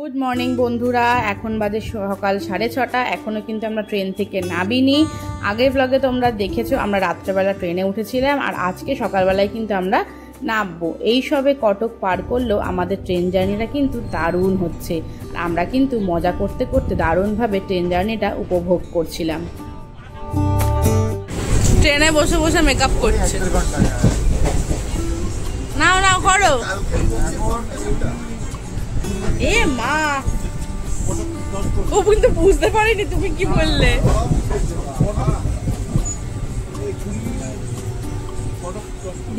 Good morning বন্ধুরা, এখন বাজে সকাল 6:30। এখনও কিন্তু আমরা ট্রেন থেকে নামিনি। আগের ব্লগে তোমরা দেখেছো আমরা রাত্রেবেলা ট্রেনে উঠেছিলাম, আর আজকে সকালবেলায় কিন্তু আমরা নামবো। এই সবে কটক পার করলেও আমাদের ট্রেন জার্নিটা কিন্তু দারুণ হচ্ছে। আর আমরা কিন্তু মজা করতে করতে দারুণভাবে ট্রেন জার্নিটা উপভোগ করছিলাম। ট্রেনে বসে বসে মেকআপ করছে। নাও নাও করো। এ মা, ও কিন্তু বুঝতে পারিনি তুমি কি বললে।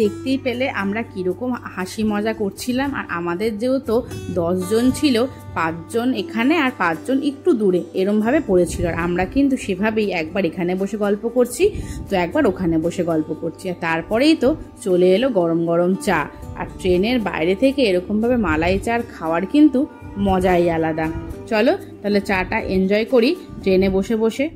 দেখতেই পেলে আমরা কিরকম হাসি মজা করছিলাম। আর আমাদের যেহেতু 10 জন ছিল, 5 জন এখানে আর 5 জন একটু দূরে এরমভাবে পড়েছিল। আর আমরা কিন্তু সেভাবেই একবার এখানে বসে গল্প করছি, তো একবার ওখানে বসে গল্প করছি। আর তারপরেই তো চলে এলো গরম গরম চা। আর ট্রেনের বাইরে থেকে এরকমভাবে মালাই চা খাওয়ার কিন্তু মজাই আলাদা। চলো তাহলে চাটা এনজয় করি ট্রেনে বসে বসে।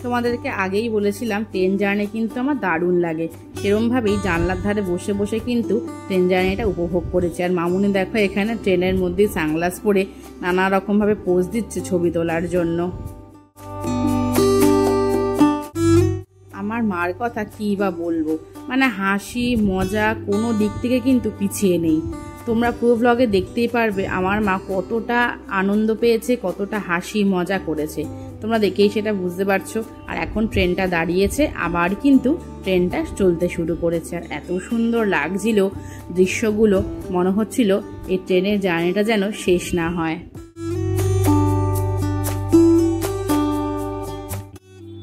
তোমাদেরকে আগেই বলেছিলাম ট্রেন জার্নি কিন্তু আমার দারুণ লাগে। সেরমভাবেই জানলার ধারে বসে বসে কিন্তু ট্রেন জার্নিটা উপভোগ করেছি। আর মামুনি দেখো এখানে ট্রেনের মধ্যেই সানগ্লাস পরে নানা রকমভাবে পোজ দিচ্ছে ছবি তোলার জন্য। আমার মার কথা কী বা বলবো, মানে হাসি মজা কোনো দিক থেকে কিন্তু পিছিয়ে নেই। তোমরা পুরো ব্লগে দেখতেই পারবে আমার মা কতটা আনন্দ পেয়েছে, কতটা হাসি মজা করেছে। তোমরা দেখেই সেটা বুঝতে পারছো। আর এখন ট্রেনটা দাঁড়িয়েছে, আবার কিন্তু ট্রেনটা চলতে শুরু করেছে। আর এত সুন্দর লাগছিল দৃশ্যগুলো, মনে হচ্ছিল এই ট্রেনের জার্নিটা যেন শেষ না হয়।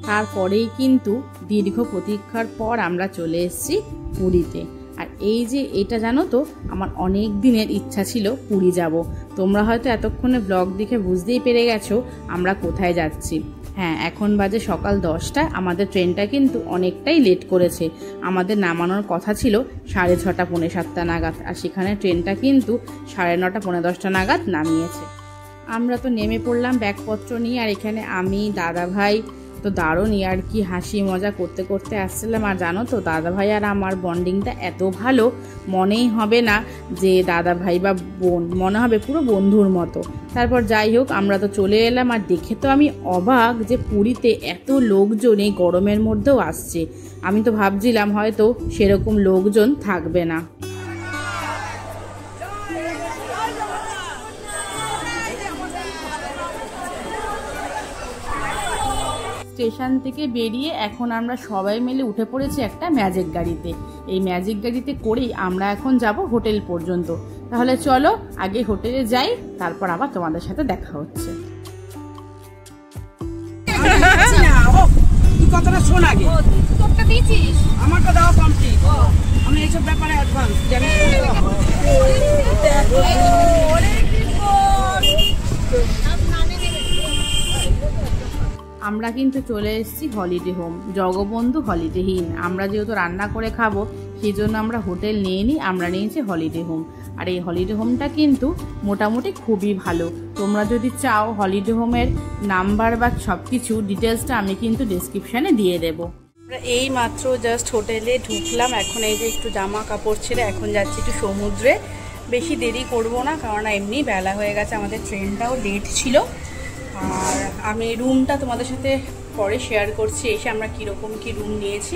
তারপরেই কিন্তু দীর্ঘ প্রতীক্ষার পর আমরা চলে এসেছি পুরীতে। আর এই যে এটা জানো তো, আমার অনেক দিনের ইচ্ছা ছিল পুরী যাব। তোমরা হয়তো এতক্ষণে ব্লগ দেখে বুঝতেই পেরে গেছো আমরা কোথায় যাচ্ছি। হ্যাঁ, এখন বাজে সকাল 10টা। আমাদের ট্রেনটা কিন্তু অনেকটাই লেট করেছে। আমাদের নামানোর কথা ছিল 6:30 পৌনে 7টা নাগাদ, আর সেখানে ট্রেনটা কিন্তু 9:30 পৌনে 10টা নাগাদ নামিয়েছে। আমরা তো নেমে পড়লাম ব্যাগপত্র নিয়ে। আর এখানে আমি দাদা ভাই তো দারুণ আর কি হাসি মজা করতে করতে আসছিলাম। আর জানো তো দাদা ভাই আর আমার বন্ডিংটা এত ভালো, মনেই হবে না যে দাদা ভাই বা বোন, মনে হবে পুরো বন্ধুর মতো। তারপর যাই হোক আমরা তো চলে এলাম। আর দেখে তো আমি অবাক যে পুরীতে এত লোকজন এই গরমের মধ্যেও আসছে। আমি তো ভাবছিলাম হয়তো সেরকম লোকজন থাকবে না। স্টেশন থেকে বেরিয়ে এখন আমরা সবাই মিলে উঠে পড়েছি একটা ম্যাজিক গাড়িতে। এই ম্যাজিক গাড়িতে করেই আমরা এখন যাব হোটেল পর্যন্ত। তাহলে চলো আগে হোটেলে যাই, তারপর আবার তোমাদের সাথে দেখা হচ্ছে। কথাটা শোন আগে, তোরটা দিয়েছিস, আমারটা দেওয়া কমপ্লিট। আমি এইসব ব্যাপারে অ্যাডভান্স জানি। আমরা কিন্তু চলে এসেছি holiday home, Jagabandhu holiday in. আমরা যেহেতু রান্না করে খাবো সেই জন্য আমরা হোটেল নিয়ে নিই, আমরা নিয়েছি হলিডে হোম। আর এই হলিডে হোমটা কিন্তু মোটামুটি খুবই ভালো। তোমরা যদি চাও হলিডে হোমের নাম্বার বা সব কিছু ডিটেলসটা আমি কিন্তু ডেসক্রিপশানে দিয়ে দেবো। আমরা এই মাত্র জাস্ট হোটেলে ঢুকলাম। এখন এই যে একটু জামা কাপড় ছেড়ে এখন যাচ্ছি একটু সমুদ্রে। বেশি দেরি করব না, কারণ এমনি বেলা হয়ে গেছে, আমাদের ট্রেনটাও লেট ছিল। আর আমি রুমটা তোমাদের সাথে পরে শেয়ার করছি এসে আমরা কীরকম কী রুম নিয়েছি।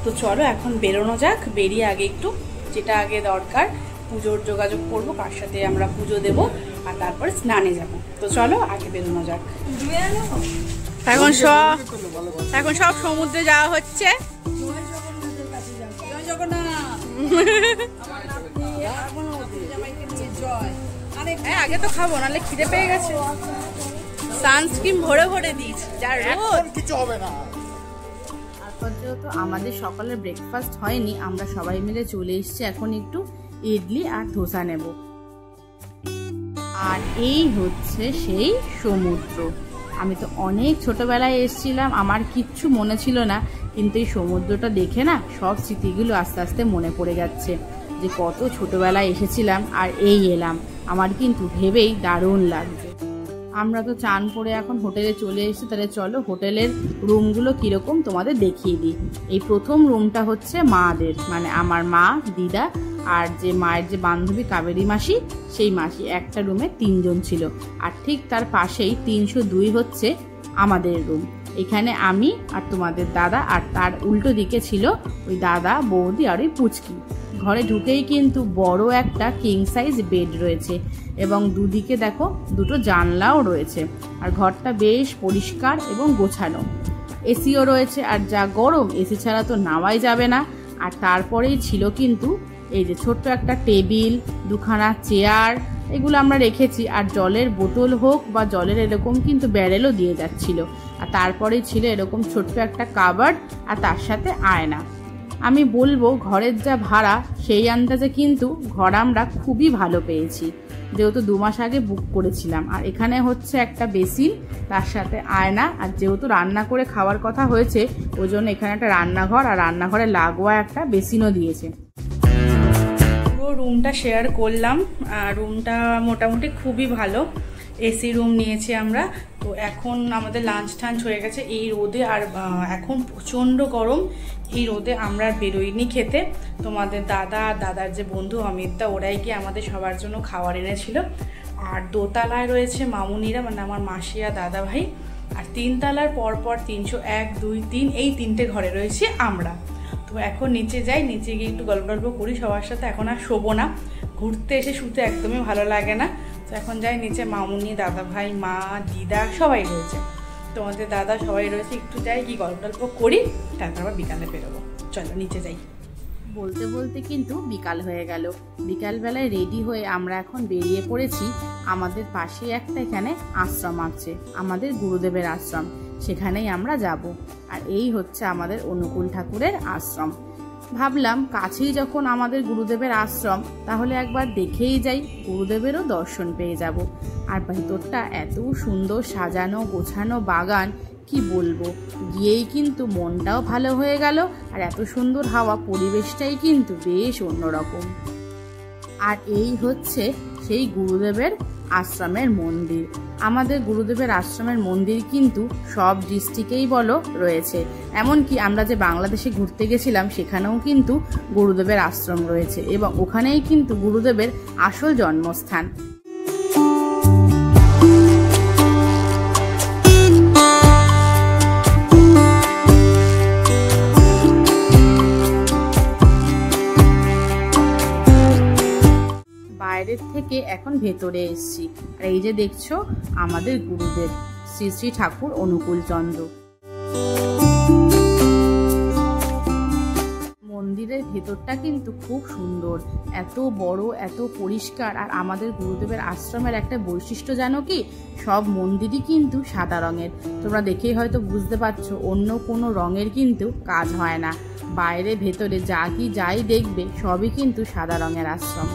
তো চলো এখন বেরোনো যাক। বেরিয়ে আগে একটু যেটা আগে দরকার পুজোর যোগাযোগ করব, কার সাথে আমরা পুজো দেব, আর তারপরে স্নানে যাব। তো চলো আগে বেরোনো যাক। এখন সব সমুদ্রে যাওয়া হচ্ছে। আগে তো খাবো, নাহলে খিদে পেয়ে গেছে। সানস্ক্রিন ভরে ভরে দিয়েছি, যার রোদ কিছু হবে না। যেহেতু আমাদের সকালের ব্রেকফাস্ট হয়নি, আমরা সবাই মিলে চলে এসেছি এখন একটু ইডলি আর ধোসা নেব। আর এই হচ্ছে সেই সমুদ্র। আমি তো অনেক ছোটবেলায় এসেছিলাম, আমার কিচ্ছু মনে ছিল না, কিন্তু এই সমুদ্রটা দেখে না সব স্মৃতিগুলো আস্তে আস্তে মনে পড়ে যাচ্ছে যে কত ছোটবেলায় এসেছিলাম আর এই এলাম। আমার কিন্তু ভেবেই দারুণ লাগছে। আমরা তো চান করে এখন হোটেলে চলে এসেছি, তাহলে চলো হোটেলের রুমগুলো কীরকম তোমাদের দেখিয়ে দিই। এই প্রথম রুমটা হচ্ছে মাদের, মানে আমার মা, দিদা আর যে মায়ের যে বান্ধবী কাবেরী মাসি, সেই মাসি একটা রুমে 3 জন ছিল। আর ঠিক তার পাশেই 302 হচ্ছে আমাদের রুম। এখানে আমি আর তোমাদের দাদা, আর তার উল্টো দিকে ছিল ওই দাদা, বৌদি আর ওই পুচকি। ঘরে ঢুকেই কিন্তু বড় একটা কিং সাইজ বেড রয়েছে এবং দুদিকে দেখো দুটো জানলাও রয়েছে। আর ঘরটা বেশ পরিষ্কার এবং গোছানো। এসিও রয়েছে, আর যা গরম, এসি ছাড়া তো নামাই যাবে না। আর তারপরেই ছিল কিন্তু এই যে ছোট্ট একটা টেবিল, 2খানা চেয়ার, এগুলো আমরা রেখেছি। আর জলের বোতল হোক বা জলের এরকম কিন্তু ব্যারেলও দিয়ে যাচ্ছিল। আর তারপরেই ছিল এরকম ছোট্ট একটা কাবার্ড আর তার সাথে আয়না। আমি বলবো ঘরের যা ভাড়া সেই আন্দাজে কিন্তু ঘর আমরা খুবই ভালো পেয়েছি, যেহেতু 2 মাস আগে বুক করেছিলাম। আর এখানে হচ্ছে একটা বেসিন, তার সাথে আয়না। আর যেহেতু রান্না করে খাওয়ার কথা হয়েছে, ওই জন্য এখানে একটা রান্নাঘর আর রান্নাঘরে লাগোয়া একটা বেসিনও দিয়েছে। পুরো রুমটা শেয়ার করলাম। রুমটা মোটামুটি খুবই ভালো। এসি রুম নিয়েছি আমরা। তো এখন আমাদের লাঞ্চ টাঞ্চ হয়ে গেছে এই রোদে, আর এখন প্রচণ্ড গরম। এই রোদে আমরা বেরোইনি খেতে। তোমাদের দাদা আর দাদার যে বন্ধু অমিতদা, ওরাই গিয়ে আমাদের সবার জন্য খাবার এনেছিল। আর দোতলায় রয়েছে মামুনিরা, মানে আমার মাসি আর দাদা ভাই। আর 3 তলার পরপর 301, 2, 3 এই 3টে ঘরে রয়েছে আমরা। তো এখন নিচে যাই, নিচে গিয়ে একটু গল্প করি সবার সাথে। এখন আর শোবো না, ঘুরতে এসে শুতে একদমই ভালো লাগে না। তো এখন যাই নিচে, মামুনি, দাদা ভাই, মা, দিদা সবাই রয়েছে, তোমাদের দাদা সবাই রয়েছে। একটু যাই, কি গল্প করি, তারপর আবার বিকালে বেরোবো। চলো নিচে যাই। বলতে বলতে কিন্তু বিকাল হয়ে গেল। বিকালবেলায় রেডি হয়ে আমরা এখন বেরিয়ে পড়েছি। আমাদের পাশে একটা এখানে আশ্রম আছে, আমাদের গুরুদেবের আশ্রম, সেখানেই আমরা যাব। আর এই হচ্ছে আমাদের অনুকূল ঠাকুরের আশ্রম। ভাবলাম কাছেই যখন আমাদের গুরুদেবের আশ্রম, তাহলে একবার দেখেই যাই, গুরুদেবেরও দর্শন পেয়ে যাব। আর ভেতরটা এত সুন্দর সাজানো গোছানো বাগান, কি বলবো, গিয়েই কিন্তু মনটাও ভালো হয়ে গেল। আর এত সুন্দর হাওয়া, পরিবেশটাই কিন্তু বেশ অন্যরকম। আর এই হচ্ছে সেই গুরুদেবের আশ্রমের মন্দির। আমাদের গুরুদেবের আশ্রমের মন্দির কিন্তু সব ডিস্ট্রিক্টেই বলো রয়েছে, এমনকি আমরা যে বাংলাদেশে ঘুরতে গেছিলাম সেখানেও কিন্তু গুরুদেবের আশ্রম রয়েছে, এবং ওখানেই কিন্তু গুরুদেবের আসল জন্মস্থান। বাইরের থেকে এখন ভেতরে এসেছি। আর এই যে দেখছো আমাদের গুরুদেব শ্রী শ্রী ঠাকুর অনুকূল চন্দ্র। মন্দিরের ভেতরটা কিন্তু খুব সুন্দর, এত বড়, এত পরিষ্কার। আর আমাদের গুরুদেবের আশ্রমের একটা বৈশিষ্ট্য জানো কি, সব মন্দিরই কিন্তু সাদা রঙের। তোমরা দেখেই হয়তো বুঝতে পারছো, অন্য কোনো রঙের কিন্তু কাজ হয় না। বাইরে ভেতরে যাই দেখবে সবই কিন্তু সাদা রঙের আশ্রম।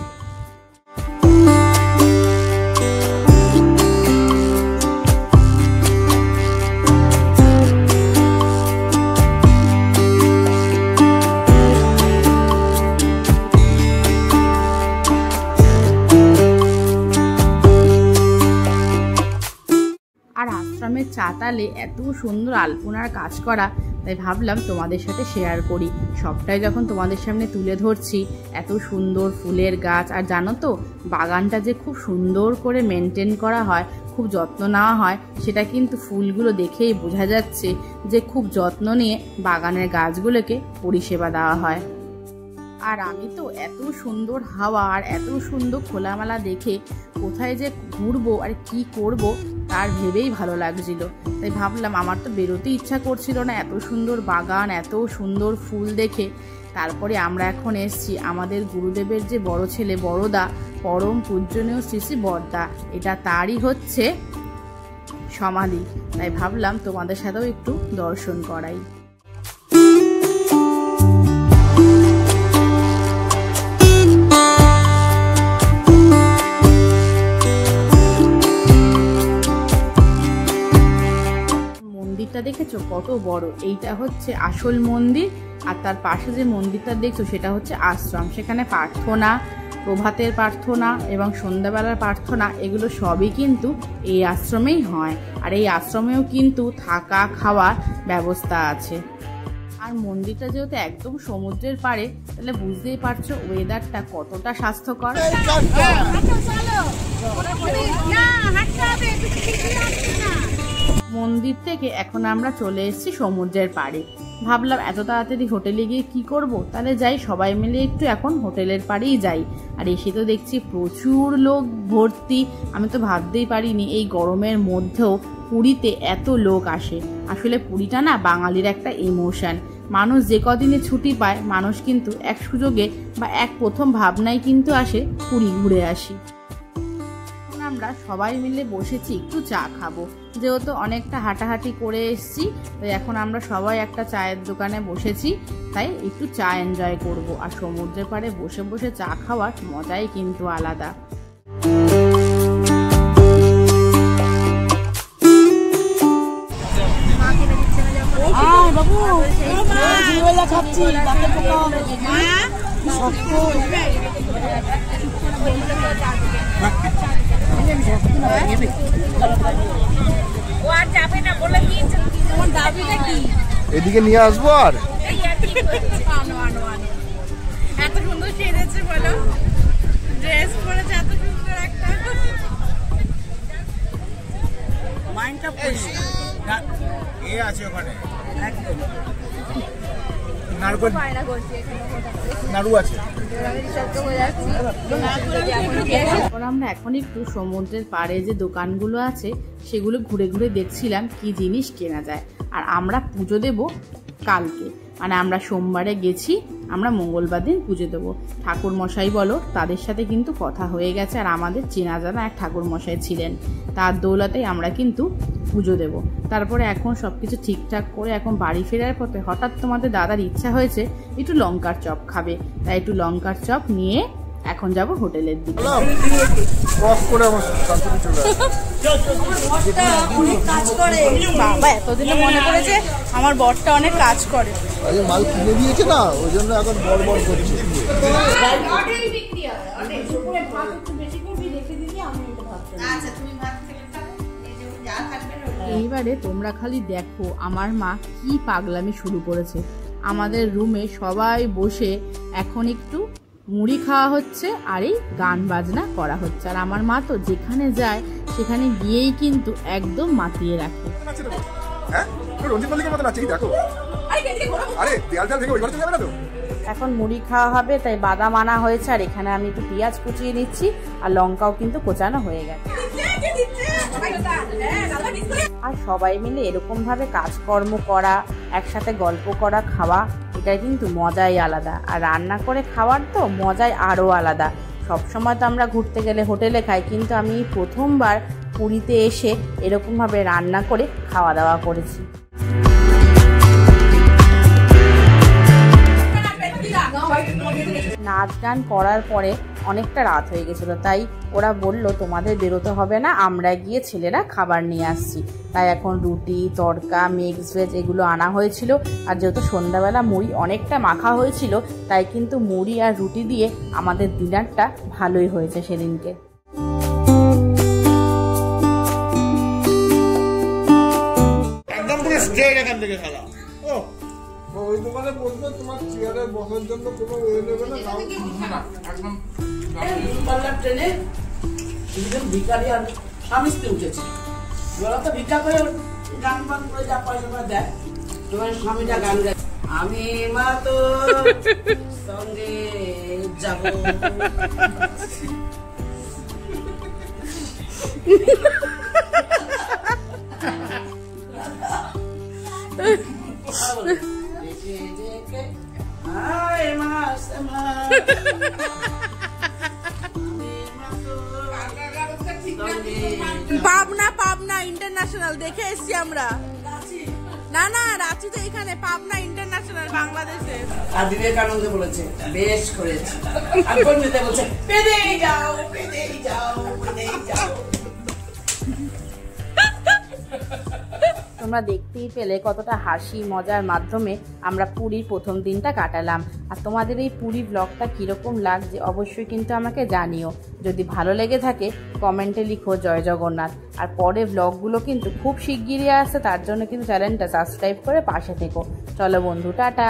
আশ্রমের চাতালে এত সুন্দর আলপনার কাজ করা, তাই ভাবলাম তোমাদের সাথে শেয়ার করি। সবটাই যখন তোমাদের সামনে তুলে ধরছি, এত সুন্দর ফুলের গাছ। আর জানো তো, বাগানটা যে খুব সুন্দর করে মেনটেন করা হয়, খুব যত্ন নেওয়া হয়, সেটা কিন্তু ফুলগুলো দেখেই বোঝা যাচ্ছে যে খুব যত্ন নিয়ে বাগানের গাছগুলোকে পরিষেবা দেওয়া হয়। আর আমি তো এত সুন্দর হাওয়া আর এত সুন্দর খোলামেলা দেখে কোথায় যে ঘুরবো আর কি করব তার ভেবেই ভালো লাগছিল। তাই ভাবলাম, আমার তো বেরোতে ইচ্ছা করছিল না, এত সুন্দর বাগান, এত সুন্দর ফুল দেখে। তারপরে আমরা এখন এসছি আমাদের গুরুদেবের যে বড় ছেলে বড়দা, পরম পূজনীয় শ্রী শ্রী বড়দা, এটা তারই হচ্ছে সমাধি। তাই ভাবলাম তোমাদের সাথেও একটু দর্শন করাই। মন্দিরটা দেখেছো কত বড়? এইটা হচ্ছে আসল মন্দির, আর তার পাশে যে মন্দিরটা দেখছো সেটা হচ্ছে আশ্রম। সেখানে প্রার্থনা, প্রভাতের প্রার্থনা এবং সন্ধ্যাবেলার প্রার্থনা এগুলো সবই কিন্তু এই আশ্রমেই হয়। আর এই আশ্রমেও কিন্তু থাকা খাওয়ার ব্যবস্থা আছে। আর মন্দিরটা যেহেতু একদম সমুদ্রের পাড়ে, তাহলে বুঝতেই পারছো ওয়েদারটা কতটা স্বাস্থ্যকর। মন্দির থেকে এখন আমরা চলে এসেছি সমুদ্রের পাড়ে। ভাবলাম এত তাড়াতাড়ি হোটেলে গিয়ে কি করব, তাহলে যাই সবাই মিলে একটু এখন হোটেলের পাড়েই যাই। আর এসে তো দেখছি প্রচুর লোক ভর্তি। আমি তো ভাবতেই পারিনি এই গরমের মধ্যেও পুরীতে এত লোক আসে। আসলে পুরীটা না বাঙালির একটা ইমোশন। মানুষ যে কদিনে ছুটি পায়, মানুষ কিন্তু এক সুযোগে বা এক প্রথম ভাবনায় কিন্তু আসে পুরী ঘুরে আসি। আমরা সবাই মিলে বসেছি একটু চা খাবো, যেহেতু অনেকটা হাঁটাহাঁটি করে এসছি। তো এখন আমরা সবাই একটা চায়ের দোকানে বসেছি, তাই একটু চা এনজয় করব। আর সমুদ্রের পাড়ে বসে বসে চা খাওয়ার মজাই কিন্তু আলাদা। এদিকে নিয়ে আসবো। আর এত সুন্দর সেজেছে বলো, ড্রেস পরেছে এত সুন্দর একটা। মাইন্ডটা এ আছে ওখানে একদম নাড়ু আছে। আমরা এখন একটু সমুদ্রের পাড়ে যে দোকানগুলো আছে সেগুলো ঘুরে ঘুরে দেখছিলাম কি জিনিস কেনা যায়। আর আমরা পুজো দেব কালকে, মানে আমরা সোমবারে গেছি, আমরা মঙ্গলবার দিন পুজো দেবো। ঠাকুর মশাই বলো, তাদের সাথে কিন্তু কথা হয়ে গেছে। আর আমাদের চেনা জানা এক ঠাকুর মশাই ছিলেন, তার দৌলতেই আমরা কিন্তু পুজো দেব। তারপরে এখন সব কিছু ঠিকঠাক করে এখন বাড়ি ফেরার পথে হঠাৎ তোমাদের দাদার ইচ্ছা হয়েছে একটু লঙ্কার চপ খাবে, তাই একটু লঙ্কার চপ নিয়ে এখন যাব হোটেলের দিকে। বাবা এতদিনে মনে করেছে আমার বরটা অনেক কাজ করে। মাল কিনে দিয়েছে না, ওই জন্য এখন বড় বড় করছে। এইবারে তোমরা খালি দেখো আমার মা কি পাগলামি শুরু করেছে। আমাদের রুমে সবাই বসে এখন একটু মুড়ি খাওয়া হচ্ছে আর এই গান বাজনা করা হচ্ছে। আর আমার মা তো যেখানে যায় সেখানে গিয়েই কিন্তু একদম মাতিয়ে রাখে। এখন মুড়ি খাওয়া হবে, তাই বাদাম আনা হয়েছে। আর এখানে আমি একটু পেঁয়াজ কুচিয়ে নিচ্ছি, আর লঙ্কাও কিন্তু কোচানো হয়ে গেছে। আর সবাই মিলে এরকম ভাবে কাজকর্ম করা, একসাথে গল্প করা, খাওয়া, এটা কিন্তু মজাই আলাদা। আর রান্না করে খাওয়ার তো মজাই আরও আলাদা। সবসময় তো আমরা ঘুরতে গেলে হোটেলে খাই, কিন্তু আমি প্রথমবার পুরীতে এসে এরকমভাবে রান্না করে খাওয়া দাওয়া করেছি। নাচ গান করার পরে অনেকটা রাত হয়ে গেছিলো, তাই ওরা বলল তোমাদের বেরোতে হবে না, আমরা গিয়ে ছেলেরা খাবার নিয়ে আসছি। তাই এখন রুটি, তড়কা, মিক্স ভেজ এগুলো আনা হয়েছিল। আর যেহেতু সন্ধ্যাবেলা মুড়ি অনেকটা মাখা হয়েছিল, তাই কিন্তু মুড়ি আর রুটি দিয়ে আমাদের ডিনারটা ভালোই হয়েছে সেদিনকে। একদম পুরো স্ট্রেট এখান থেকে খেলা। ওই দোকানে বসবে, তোমার চেয়ারে বসার জন্য কোনো ওয়ে নেবে না, একদম ট্রেনে ভিকারি আর স্বামী স্ত্রী উঠেছে। ওরা তো ভিক্ষা করে গান বান করে যা পয়সা দেয়, তোমার স্বামীটা গান গায়, আমি মা তো সঙ্গে যাব। পাবনা ইন্টারন্যাশনাল দেখে এসছি আমরা। না না, রাঁচি তো এখানে, পাবনা ইন্টারন্যাশনাল বাংলাদেশে। আর বিবেকানন্দ বলেছে বেশ করেছে, আর বন্ধুদের বলছে পেদেই যাও পেদেই যাও পেদেই যাও। তোমরা দেখতেই পেলে কতটা হাসি মজার মাধ্যমে আমরা পুরীর প্রথম দিনটা কাটালাম। আর তোমাদের এই পুরী ব্লগটা কীরকম লাগছে অবশ্যই কিন্তু আমাকে জানিও। যদি ভালো লেগে থাকে কমেন্টে লিখো জয় জগন্নাথ। আর পরে ব্লগগুলো কিন্তু খুব শিগগিরই আসছে, তার জন্য কিন্তু চ্যানেলটা সাবস্ক্রাইব করে পাশে থেকো। চলো বন্ধু, টাটা।